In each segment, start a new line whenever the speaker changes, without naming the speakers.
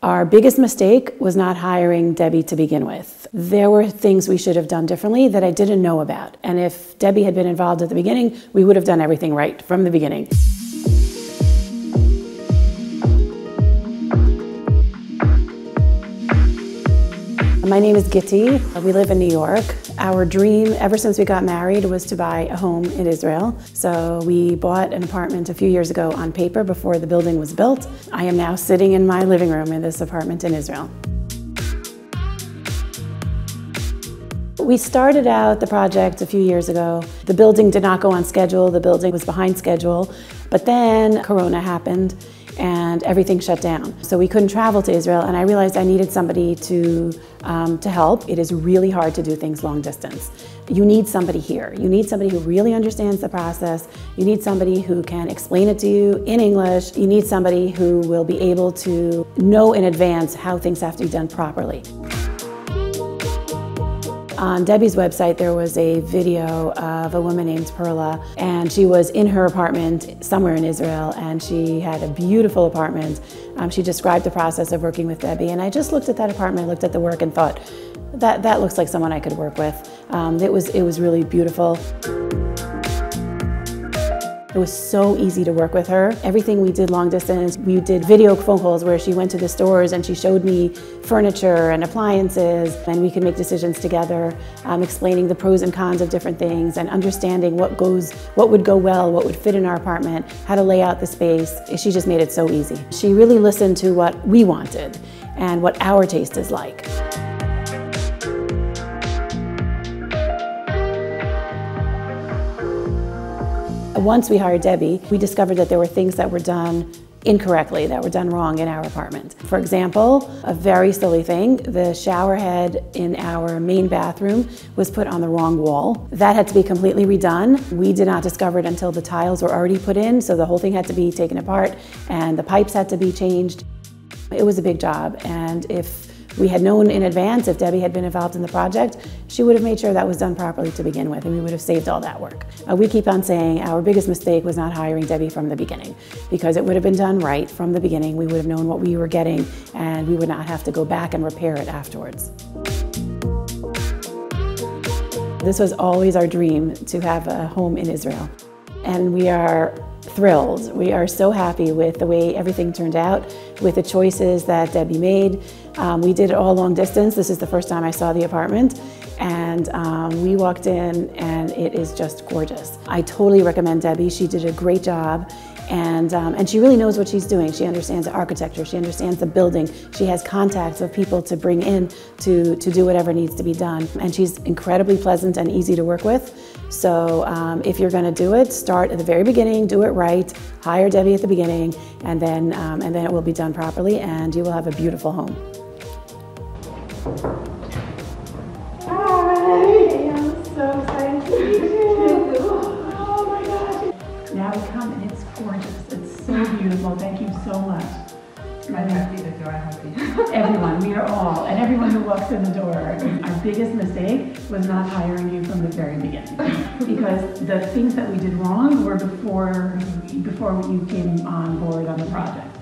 Our biggest mistake was not hiring Debbie to begin with. There were things we should have done differently that I didn't know about. And if Debbie had been involved at the beginning, we would have done everything right from the beginning. My name is Gitti. We live in New York. Our dream, ever since we got married, was to buy a home in Israel. So we bought an apartment a few years ago on paper before the building was built. I am now sitting in my living room in this apartment in Israel. We started out the project a few years ago. The building did not go on schedule. The building was behind schedule. But then Corona happened and everything shut down. So we couldn't travel to Israel, and I realized I needed somebody to help. It is really hard to do things long distance. You need somebody here. You need somebody who really understands the process. You need somebody who can explain it to you in English. You need somebody who will be able to know in advance how things have to be done properly. On Debbie's website, there was a video of a woman named Perla, and she was in her apartment somewhere in Israel, and she had a beautiful apartment. She described the process of working with Debbie, and I just looked at that apartment, looked at the work, and thought, that looks like someone I could work with. It was really beautiful. It was so easy to work with her. Everything we did long distance. We did video phone calls where she went to the stores and she showed me furniture and appliances, and we could make decisions together, explaining the pros and cons of different things and understanding what would go well, what would fit in our apartment, how to lay out the space. She just made it so easy. She really listened to what we wanted and what our taste is like. Once we hired Debbie, we discovered that there were things that were done incorrectly, that were done wrong in our apartment. For example, a very silly thing, the shower head in our main bathroom was put on the wrong wall. That had to be completely redone. We did not discover it until the tiles were already put in, so the whole thing had to be taken apart and the pipes had to be changed. It was a big job, and if we had known in advance, if Debbie had been involved in the project, she would have made sure that was done properly to begin with, and we would have saved all that work. We keep on saying our biggest mistake was not hiring Debbie from the beginning, because it would have been done right from the beginning. We would have known what we were getting, and we would not have to go back and repair it afterwards. This was always our dream, to have a home in Israel, and we are thrilled. We are so happy with the way everything turned out, with the choices that Debbie made. We did it all long distance. This is the first time I saw the apartment, and we walked in and it is just gorgeous. I totally recommend Debbie. She did a great job, and she really knows what she's doing. She understands the architecture, she understands the building, she has contacts of people to bring in to do whatever needs to be done, and she's incredibly pleasant and easy to work with. So if you're going to do it, start at the very beginning, do it right, hire Debbie at the beginning, and then it will be done properly, and you will have a beautiful home.
Hi! I'm so excited to meet you! Oh my gosh! Now we come and it's gorgeous. It's so beautiful. Thank you so much.
I'm happy that you're happy.
Everyone, we are all, and everyone who walks in the door. Our biggest mistake was not hiring you from the very beginning, because the things that we did wrong were before you came on board on the project.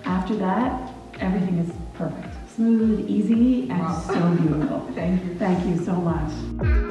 After that, everything is perfect. Smooth, easy, and so beautiful.
Thank you.
Thank you so much.